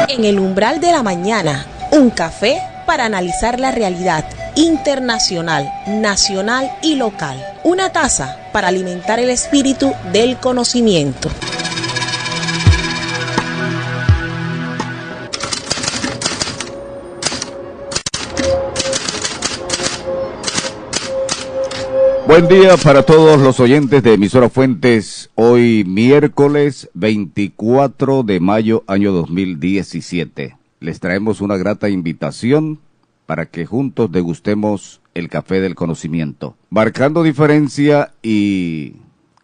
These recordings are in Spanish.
En el umbral de la mañana, un café para analizar la realidad internacional, nacional y local. Una taza para alimentar el espíritu del conocimiento. Buen día para todos los oyentes de Emisora Fuentes. Hoy miércoles 24 de mayo año 2017. Les traemos una grata invitación para que juntos degustemos el café del conocimiento, marcando diferencia y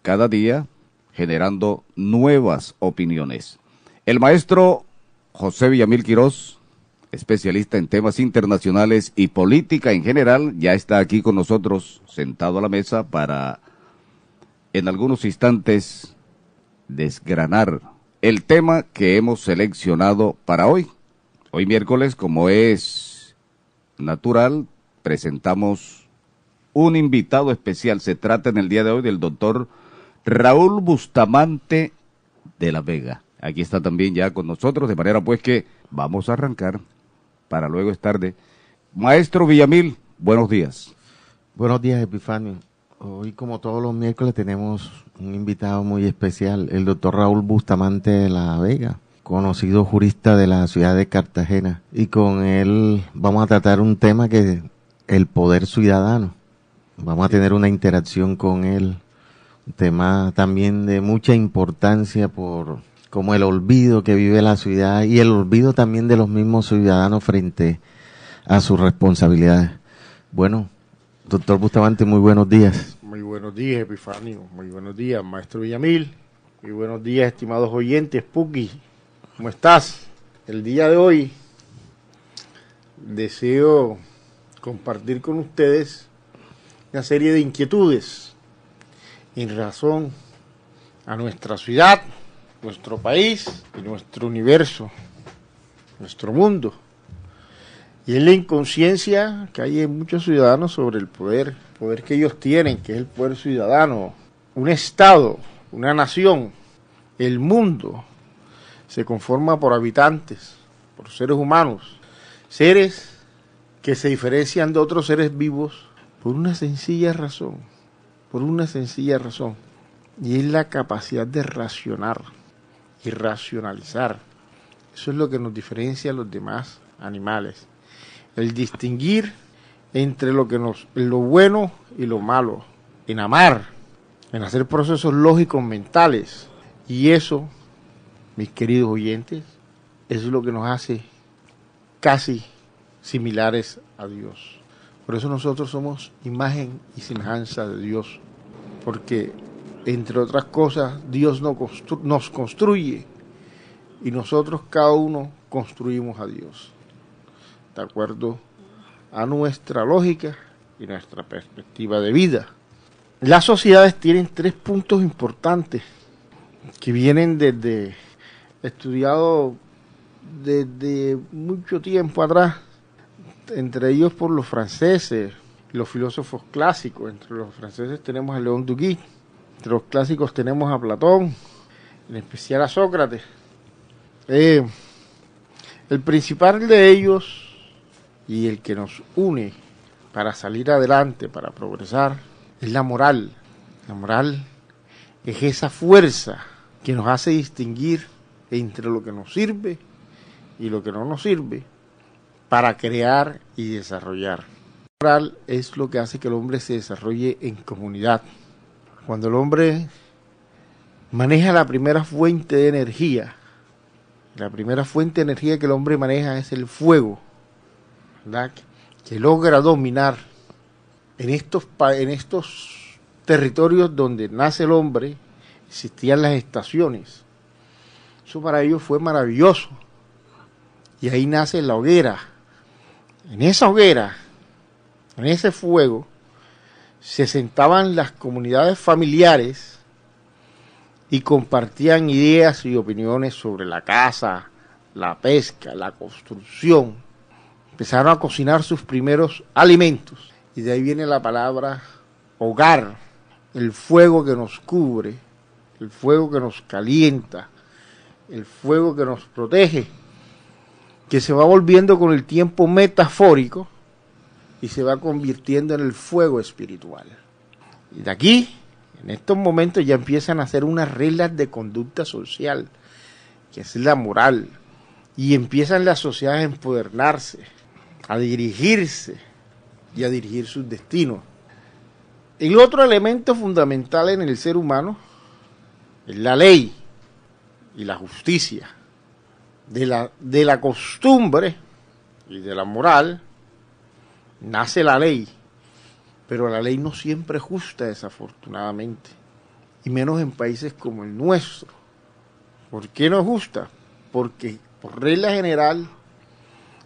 cada día generando nuevas opiniones. El maestro José Villamil Quirós, especialista en temas internacionales y política en general, ya está aquí con nosotros, sentado a la mesa para, en algunos instantes, desgranar el tema que hemos seleccionado para hoy. Hoy miércoles, como es natural, presentamos un invitado especial. Se trata en el día de hoy del doctor Raúl Bustamante de la Vega. Aquí está también ya con nosotros, de manera pues que vamos a arrancar para luego es tarde. Maestro Villamil, buenos días. Buenos días, Epifanio. Hoy, como todos los miércoles, tenemos un invitado muy especial, el doctor Raúl Bustamante de la Vega, conocido jurista de la ciudad de Cartagena. Y con él vamos a tratar un tema que es el poder ciudadano. Vamos a tener una interacción con él, un tema también de mucha importancia por como el olvido que vive la ciudad y el olvido también de los mismos ciudadanos frente a sus responsabilidades. Bueno, doctor Bustamante, muy buenos días. Muy buenos días, Epifanio. Muy buenos días, maestro Villamil. Muy buenos días, estimados oyentes. Puki, ¿cómo estás? El día de hoy deseo compartir con ustedes una serie de inquietudes en razón a nuestra ciudad, nuestro país y nuestro universo, nuestro mundo. Y es la inconsciencia que hay en muchos ciudadanos sobre el poder que ellos tienen, que es el poder ciudadano. Un Estado, una nación, el mundo, se conforma por habitantes, por seres humanos, seres que se diferencian de otros seres vivos por una sencilla razón, y es la capacidad de racionar y racionalizar. Eso es lo que nos diferencia a los demás animales. El distinguir entre lo bueno y lo malo, en amar, en hacer procesos lógicos mentales. Y eso, mis queridos oyentes, es lo que nos hace casi similares a Dios. Por eso nosotros somos imagen y semejanza de Dios, porque entre otras cosas, Dios nos construye y nosotros cada uno construimos a Dios, de acuerdo a nuestra lógica y nuestra perspectiva de vida. Las sociedades tienen 3 puntos importantes que vienen estudiados desde mucho tiempo atrás, entre ellos por los franceses, los filósofos clásicos. Entre los franceses tenemos a León Duguy. Entre los clásicos tenemos a Platón, en especial a Sócrates. El principal de ellos y el que nos une para salir adelante, para progresar, es la moral. La moral es esa fuerza que nos hace distinguir entre lo que nos sirve y lo que no nos sirve para crear y desarrollar. La moral es lo que hace que el hombre se desarrolle en comunidad. Cuando el hombre maneja la primera fuente de energía, la primera fuente de energía que el hombre maneja es el fuego, ¿verdad? Que logra dominar en estos territorios donde nace el hombre, existían las estaciones. Eso para ellos fue maravilloso. Y ahí nace la hoguera. En esa hoguera, en ese fuego, se sentaban las comunidades familiares y compartían ideas y opiniones sobre la caza, la pesca, la construcción. Empezaron a cocinar sus primeros alimentos. Y de ahí viene la palabra hogar, el fuego que nos cubre, el fuego que nos calienta, el fuego que nos protege que se va volviendo con el tiempo metafórico y se va convirtiendo en el fuego espiritual. Y de aquí, en estos momentos, ya empiezan a hacer unas reglas de conducta social, que es la moral, y empiezan las sociedades a empoderarse, a dirigirse y a dirigir sus destinos. El otro elemento fundamental en el ser humano es la ley y la justicia. De la costumbre y de la moral nace la ley, pero la ley no siempre es justa, desafortunadamente, y menos en países como el nuestro. ¿Por qué no es justa? Porque por regla general,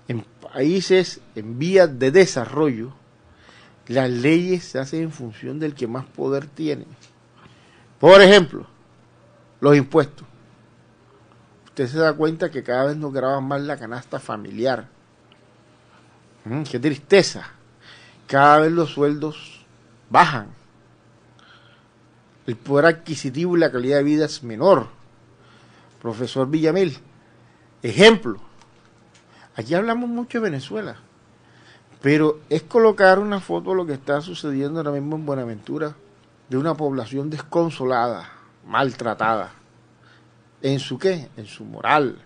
en países en vías de desarrollo, las leyes se hacen en función del que más poder tiene. Por ejemplo, los impuestos. Usted se da cuenta que cada vez nos graban más la canasta familiar. ¡Qué tristeza! Cada vez los sueldos bajan. El poder adquisitivo y la calidad de vida es menor. Profesor Villamil, ejemplo. Aquí hablamos mucho de Venezuela, pero es colocar una foto de lo que está sucediendo ahora mismo en Buenaventura, de una población desconsolada, maltratada. ¿En su qué? En su moral.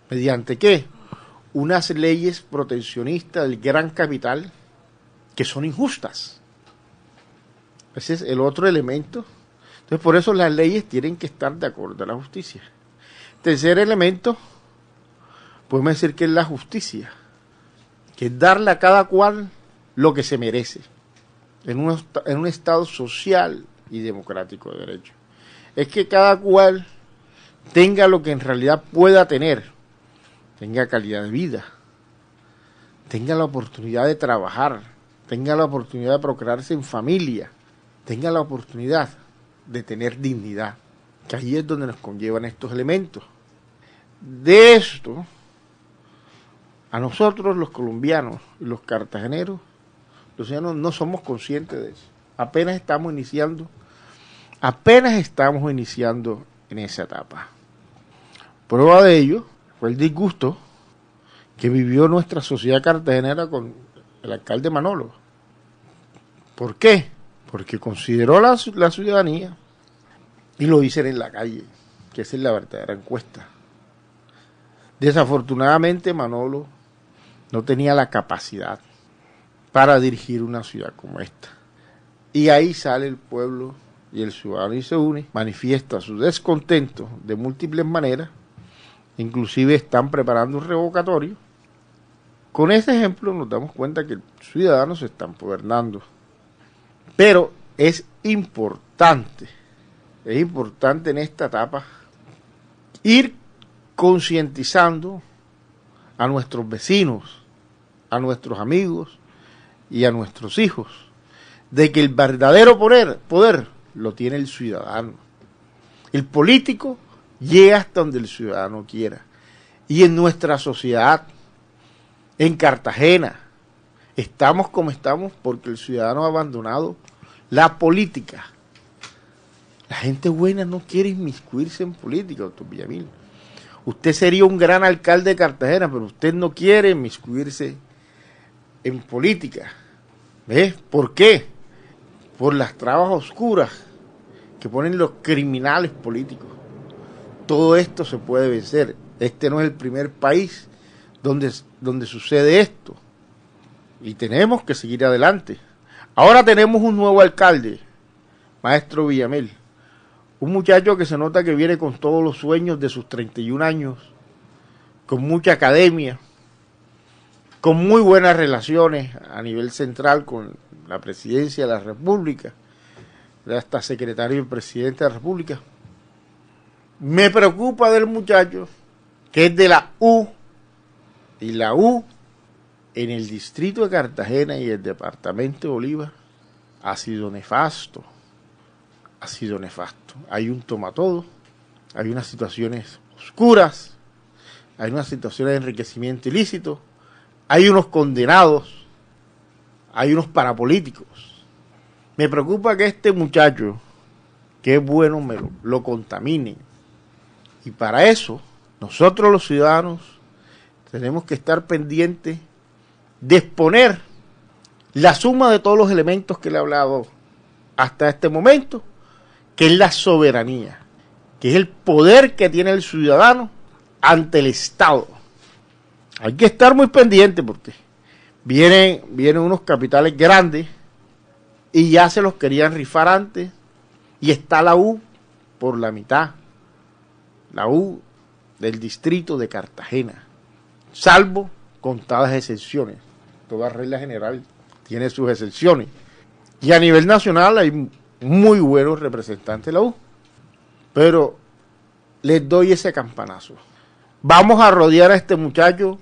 ¿Mediante qué? Unas leyes proteccionistas del gran capital que son injustas. Ese es el otro elemento. Entonces, por eso las leyes tienen que estar de acuerdo a la justicia. Tercer elemento, podemos decir que es la justicia, que es darle a cada cual lo que se merece en un Estado social y democrático de derecho. Es que cada cual tenga lo que en realidad pueda tener, tenga calidad de vida, tenga la oportunidad de trabajar, tenga la oportunidad de procrearse en familia, tenga la oportunidad de tener dignidad, que ahí es donde nos conllevan estos elementos. De esto, a nosotros los colombianos y los cartageneros, los ciudadanos no somos conscientes de eso. Apenas estamos iniciando en esa etapa. Prueba de ello fue el disgusto que vivió nuestra sociedad cartagenera con el alcalde Manolo. ¿Por qué? Porque consideró la ciudadanía, y lo dicen en la calle, que esa es la verdadera encuesta. Desafortunadamente Manolo no tenía la capacidad para dirigir una ciudad como esta. Y ahí sale el pueblo y el ciudadano y se une, manifiesta su descontento de múltiples maneras, inclusive están preparando un revocatorio. Con ese ejemplo nos damos cuenta que los ciudadanos se están gobernando. Pero es importante en esta etapa ir concientizando a nuestros vecinos, a nuestros amigos y a nuestros hijos de que el verdadero poder lo tiene el ciudadano. El político llega hasta donde el ciudadano quiera. Y en nuestra sociedad, en Cartagena, estamos como estamos porque el ciudadano ha abandonado la política. La gente buena no quiere inmiscuirse en política, doctor Villamil. Usted sería un gran alcalde de Cartagena, pero usted no quiere inmiscuirse en política. ¿Ves? ¿Por qué? Por las trabas oscuras que ponen los criminales políticos. Todo esto se puede vencer. Este no es el primer país donde sucede esto. Y tenemos que seguir adelante. Ahora tenemos un nuevo alcalde, maestro Villamil. Un muchacho que se nota que viene con todos los sueños de sus 31 años, con mucha academia, con muy buenas relaciones a nivel central con la presidencia de la República, hasta secretario y presidente de la República. Me preocupa del muchacho que es de la U, y la U en el distrito de Cartagena y el departamento de Bolívar ha sido nefasto. Ha sido nefasto. Hay un tomatodo, hay unas situaciones oscuras, hay unas situaciones de enriquecimiento ilícito, hay unos condenados, hay unos parapolíticos. Me preocupa que este muchacho, que es bueno, lo contamine. Y para eso Nosotros los ciudadanos tenemos que estar pendientes de exponer la suma de todos los elementos que le he hablado hasta este momento, que es la soberanía, que es el poder que tiene el ciudadano ante el Estado. Hay que estar muy pendiente porque vienen unos capitales grandes y ya se los querían rifar antes, y está la U por la mitad, la U del distrito de Cartagena, salvo contadas excepciones. Toda regla general tiene sus excepciones, y a nivel nacional hay muy buenos representantes de la U, pero les doy ese campanazo. Vamos a rodear a este muchacho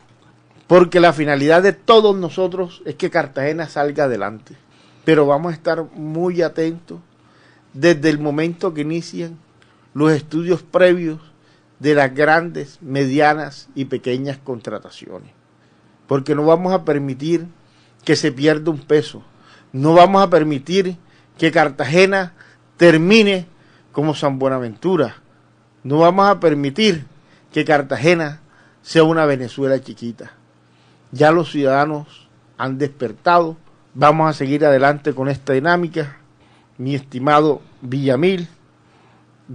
porque la finalidad de todos nosotros es que Cartagena salga adelante, pero vamos a estar muy atentos desde el momento que inician los estudios previos de las grandes, medianas y pequeñas contrataciones, porque no vamos a permitir que se pierda un peso, no vamos a permitir que Cartagena termine como San Buenaventura, no vamos a permitir que Cartagena sea una Venezuela chiquita. Ya los ciudadanos han despertado, vamos a seguir adelante con esta dinámica. Mi estimado Villamil,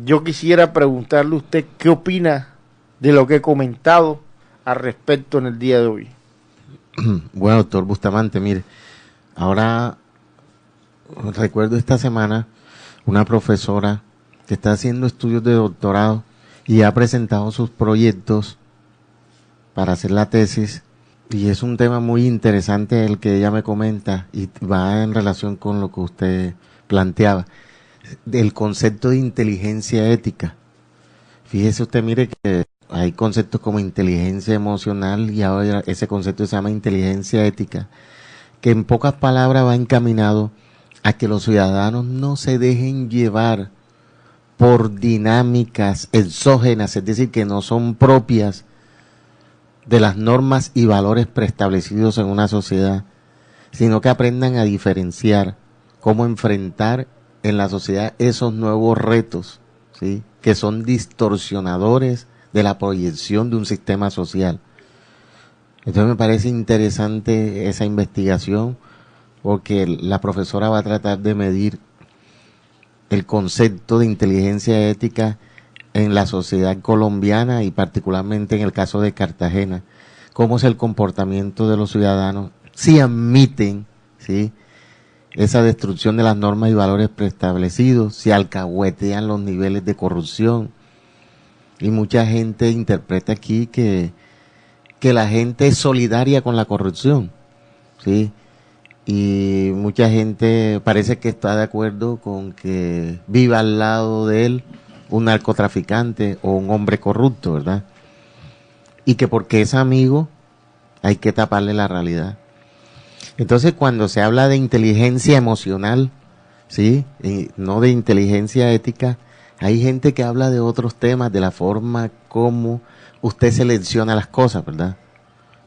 yo quisiera preguntarle a usted qué opina de lo que he comentado al respecto en el día de hoy. Bueno, doctor Bustamante, mire, ahora recuerdo esta semana una profesora que está haciendo estudios de doctorado y ha presentado sus proyectos para hacer la tesis, y es un tema muy interesante el que ella me comenta y va en relación con lo que usted planteaba, del concepto de inteligencia ética. Fíjese usted, mire que hay conceptos como inteligencia emocional y ahora ese concepto se llama inteligencia ética, que en pocas palabras va encaminado a que los ciudadanos no se dejen llevar por dinámicas exógenas, es decir, que no son propias de las normas y valores preestablecidos en una sociedad, sino que aprendan a diferenciar cómo enfrentar en la sociedad esos nuevos retos, ¿sí?, que son distorsionadores de la proyección de un sistema social. Entonces me parece interesante esa investigación, porque la profesora va a tratar de medir el concepto de inteligencia ética en la sociedad colombiana y particularmente en el caso de Cartagena, cómo es el comportamiento de los ciudadanos si admiten, ¿sí?, esa destrucción de las normas y valores preestablecidos, si alcahuetean los niveles de corrupción. Y mucha gente interpreta aquí que la gente es solidaria con la corrupción, ¿sí? Y mucha gente parece que está de acuerdo con que viva al lado de él un narcotraficante o un hombre corrupto, ¿verdad? Y que porque es amigo hay que taparle la realidad. Entonces, cuando se habla de inteligencia emocional, ¿sí?, y no de inteligencia ética, hay gente que habla de otros temas, de la forma como usted selecciona las cosas, ¿verdad?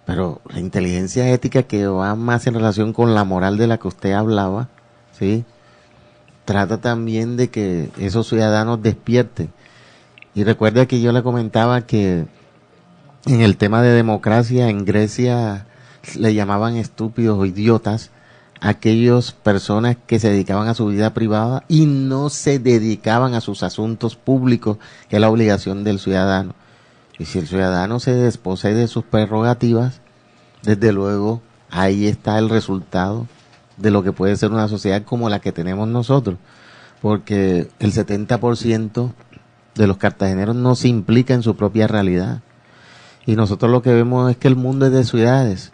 Pero la inteligencia ética, que va más en relación con la moral de la que usted hablaba, ¿sí?, trata también de que esos ciudadanos despierten. Y recuerda que yo le comentaba que en el tema de democracia en Grecia le llamaban estúpidos o idiotas a aquellas personas que se dedicaban a su vida privada y no se dedicaban a sus asuntos públicos, que es la obligación del ciudadano. Y si el ciudadano se desposee de sus prerrogativas, desde luego ahí está el resultado de lo que puede ser una sociedad como la que tenemos nosotros, porque el 70% de los cartageneros no se implica en su propia realidad, y nosotros lo que vemos es que el mundo es de ciudades.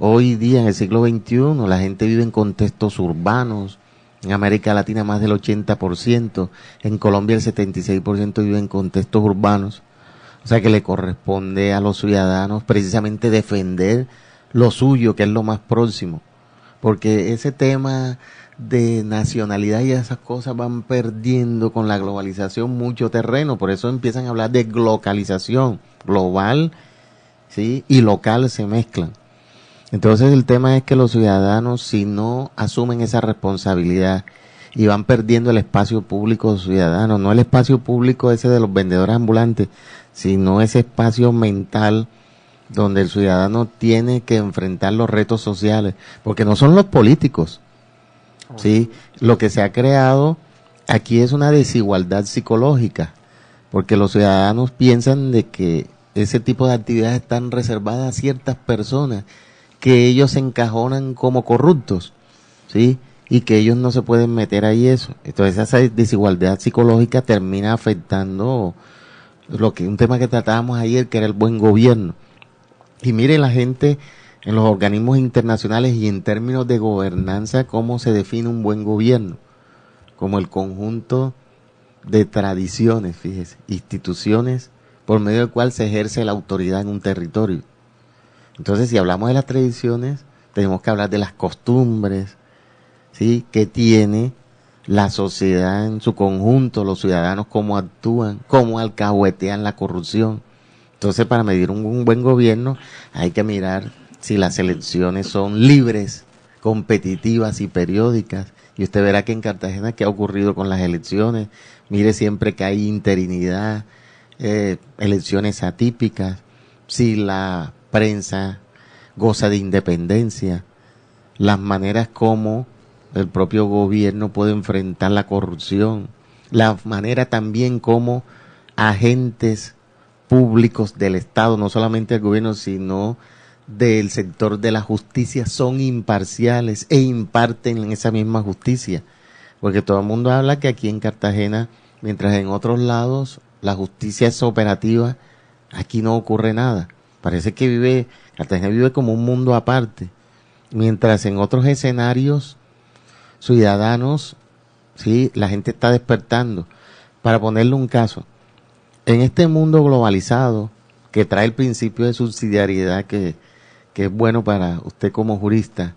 Hoy día, en el siglo XXI, la gente vive en contextos urbanos. En América Latina más del 80%, en Colombia el 76% vive en contextos urbanos. O sea que le corresponde a los ciudadanos precisamente defender lo suyo, que es lo más próximo. Porque ese tema de nacionalidad y esas cosas van perdiendo con la globalización mucho terreno. Por eso empiezan a hablar de glocalización. Global, ¿sí?, y local se mezclan. Entonces el tema es que los ciudadanos, si no asumen esa responsabilidad y van perdiendo el espacio público ciudadano, no el espacio público ese de los vendedores ambulantes, sino ese espacio mental donde el ciudadano tiene que enfrentar los retos sociales, porque no son los políticos, ¿sí? Lo que se ha creado aquí es una desigualdad psicológica, porque los ciudadanos piensan de que ese tipo de actividades están reservadas a ciertas personas, que ellos se encajonan como corruptos, ¿sí? Y que ellos no se pueden meter ahí eso. Entonces esa desigualdad psicológica termina afectando un tema que tratábamos ayer, que era el buen gobierno. Y mire la gente en los organismos internacionales y en términos de gobernanza, cómo se define un buen gobierno, como el conjunto de tradiciones, fíjese, instituciones por medio del cual se ejerce la autoridad en un territorio. Entonces, si hablamos de las tradiciones, tenemos que hablar de las costumbres, ¿sí?, que tiene la sociedad en su conjunto, los ciudadanos, cómo actúan, cómo alcahuetean la corrupción. Entonces, para medir un buen gobierno, hay que mirar si las elecciones son libres, competitivas y periódicas. Y usted verá que en Cartagena, ¿qué ha ocurrido con las elecciones? Mire siempre que hay interinidad, elecciones atípicas, si la prensa goza de independencia, las maneras como el propio gobierno puede enfrentar la corrupción, la manera también como agentes públicos del Estado, no solamente el gobierno, sino del sector de la justicia, son imparciales e imparten en esa misma justicia. Porque todo el mundo habla que aquí en Cartagena, mientras en otros lados la justicia es operativa, aquí no ocurre nada. Parece que Cartagena vive como un mundo aparte. Mientras en otros escenarios ciudadanos, sí, la gente está despertando. Para ponerle un caso, en este mundo globalizado que trae el principio de subsidiariedad, que es bueno para usted como jurista,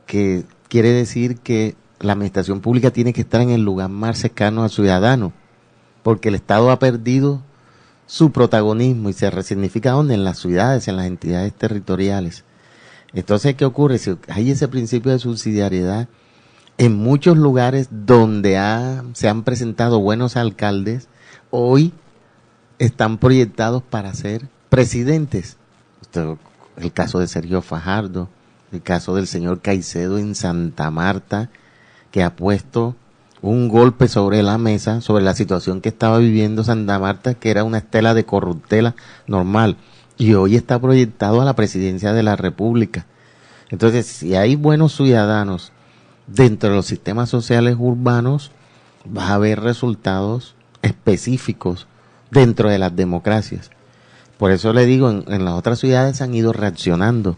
que quiere decir que la administración pública tiene que estar en el lugar más cercano al ciudadano, porque el Estado ha perdido su protagonismo y se resignifica ¿dónde? En las ciudades, en las entidades territoriales. Entonces, ¿qué ocurre? Si hay ese principio de subsidiariedad, en muchos lugares donde se han presentado buenos alcaldes, hoy están proyectados para ser presidentes. El caso de Sergio Fajardo, el caso del señor Caicedo en Santa Marta, que ha puesto un golpe sobre la mesa, sobre la situación que estaba viviendo Santa Marta, que era una estela de corruptela normal, y hoy está proyectado a la presidencia de la República. Entonces, si hay buenos ciudadanos dentro de los sistemas sociales urbanos, va a haber resultados específicos dentro de las democracias. Por eso le digo, en las otras ciudades han ido reaccionando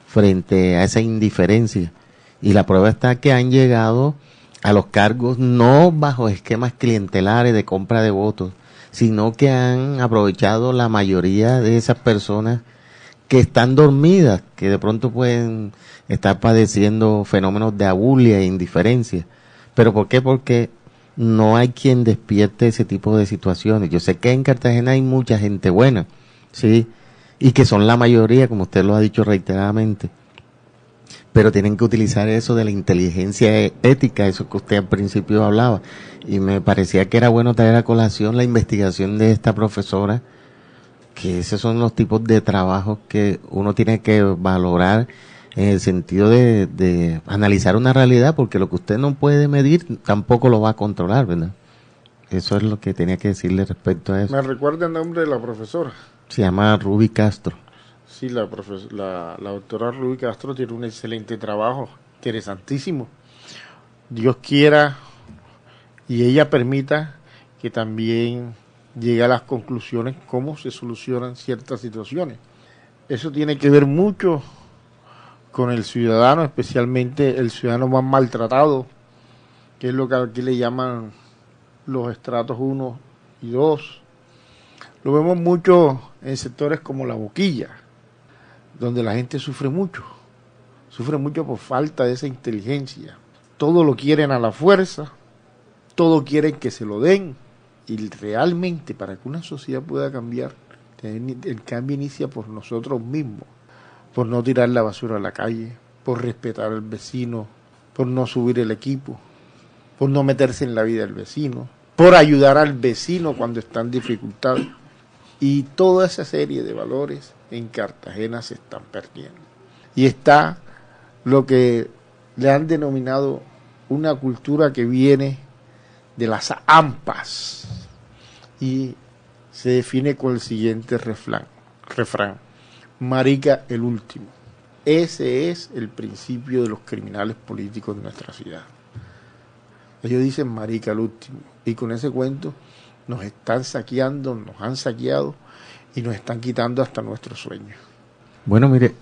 frente a esa indiferencia, y la prueba está que han llegado a los cargos no bajo esquemas clientelares de compra de votos, sino que han aprovechado la mayoría de esas personas que están dormidas, que de pronto pueden estar padeciendo fenómenos de abulia e indiferencia. ¿Pero por qué? Porque no hay quien despierte ese tipo de situaciones. Yo sé que en Cartagena hay mucha gente buena, ¿sí? Y que son la mayoría, como usted lo ha dicho reiteradamente. Pero tienen que utilizar eso de la inteligencia ética, eso que usted al principio hablaba. Y me parecía que era bueno traer a colación la investigación de esta profesora, que esos son los tipos de trabajos que uno tiene que valorar en el sentido de analizar una realidad, porque lo que usted no puede medir tampoco lo va a controlar, ¿verdad? Eso es lo que tenía que decirle respecto a eso. ¿Me recuerda el nombre de la profesora? Se llama Ruby Castro. Sí, la doctora Ruby Castro tiene un excelente trabajo, interesantísimo. Dios quiera y ella permita que también llegue a las conclusiones cómo se solucionan ciertas situaciones. Eso tiene que ver mucho con el ciudadano, especialmente el ciudadano más maltratado, que es lo que aquí le llaman los estratos 1 y 2. Lo vemos mucho en sectores como La Boquilla, donde la gente sufre mucho por falta de esa inteligencia. Todo lo quieren a la fuerza, todo quieren que se lo den, y realmente para que una sociedad pueda cambiar, el cambio inicia por nosotros mismos, por no tirar la basura a la calle, por respetar al vecino, por no subir el equipo, por no meterse en la vida del vecino, por ayudar al vecino cuando está en dificultad. Y toda esa serie de valores en Cartagena se están perdiendo. Y está lo que le han denominado una cultura que viene de las AMPAs y se define con el siguiente refrán: marica el último. Ese es el principio de los criminales políticos de nuestra ciudad. Ellos dicen marica el último, y con ese cuento nos están saqueando, nos han saqueado y nos están quitando hasta nuestros sueños. Bueno, mire,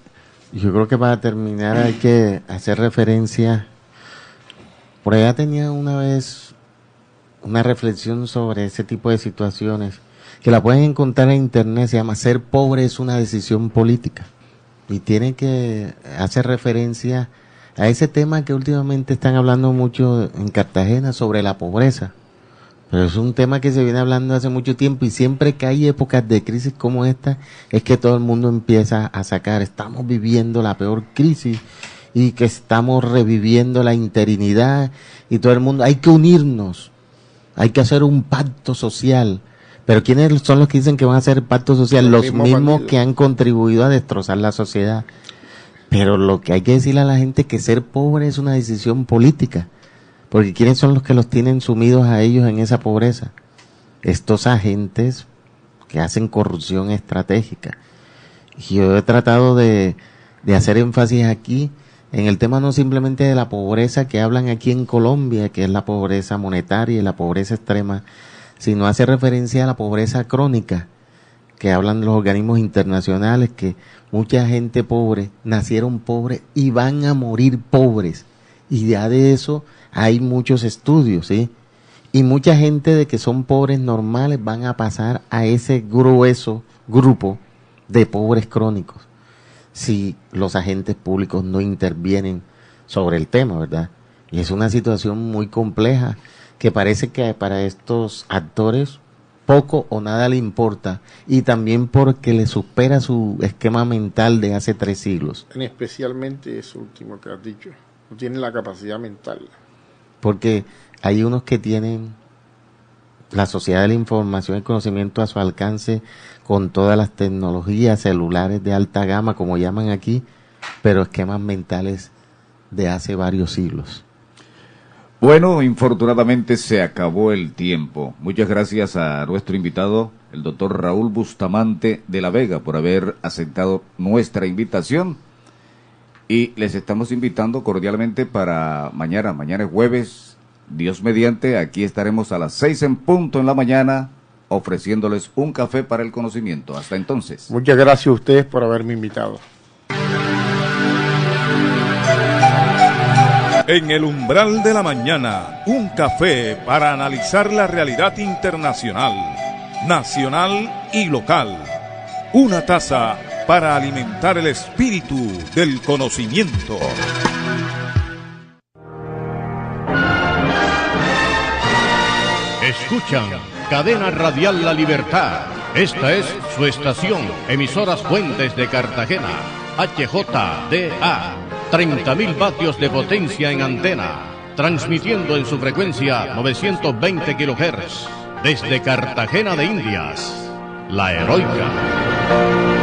yo creo que para terminar hay que hacer referencia. Por allá tenía una vez una reflexión sobre ese tipo de situaciones, que la pueden encontrar en internet. Se llama Ser pobre es una decisión política, y tiene que hacer referencia a ese tema que últimamente están hablando mucho en Cartagena sobre la pobreza. Pero es un tema que se viene hablando hace mucho tiempo, y siempre que hay épocas de crisis como esta, es que todo el mundo empieza a sacar: estamos viviendo la peor crisis y que estamos reviviendo la interinidad, y todo el mundo, hay que unirnos, hay que hacer un pacto social. Pero ¿quiénes son los que dicen que van a hacer el pacto social? Los mismos que han contribuido a destrozar la sociedad. Pero lo que hay que decirle a la gente es que ser pobre es una decisión política. Porque ¿quiénes son los que los tienen sumidos a ellos en esa pobreza? Estos agentes que hacen corrupción estratégica. Y yo he tratado de hacer énfasis aquí en el tema no simplemente de la pobreza que hablan aquí en Colombia, que es la pobreza monetaria y la pobreza extrema, sino hace referencia a la pobreza crónica, que hablan los organismos internacionales, que mucha gente pobre nacieron pobres y van a morir pobres. Y ya de eso hay muchos estudios, ¿sí? Y mucha gente de que son pobres normales van a pasar a ese grueso grupo de pobres crónicos, si los agentes públicos no intervienen sobre el tema, ¿verdad? Y es una situación muy compleja, que parece que para estos actores poco o nada le importa, y también porque le supera su esquema mental de hace 3 siglos. Especialmente eso último que has dicho, no tienen la capacidad mental. Porque hay unos que tienen la sociedad de la información y conocimiento a su alcance, con todas las tecnologías celulares de alta gama, como llaman aquí, pero esquemas mentales de hace varios siglos. Bueno, infortunadamente se acabó el tiempo. Muchas gracias a nuestro invitado, el doctor Raúl Bustamante de la Vega, por haber aceptado nuestra invitación. Y les estamos invitando cordialmente para mañana. Mañana es jueves, Dios mediante, aquí estaremos a las 6 en punto en la mañana, ofreciéndoles un café para el conocimiento. Hasta entonces. Muchas gracias a ustedes por haberme invitado. En el umbral de la mañana, un café para analizar la realidad internacional, nacional y local. Una taza para alimentar el espíritu del conocimiento. Escuchan Cadena Radial La Libertad. Esta es su estación, Emisoras Fuentes de Cartagena, HJDA. 30.000 vatios de potencia en antena, transmitiendo en su frecuencia 920 kHz, desde Cartagena de Indias, La Heroica.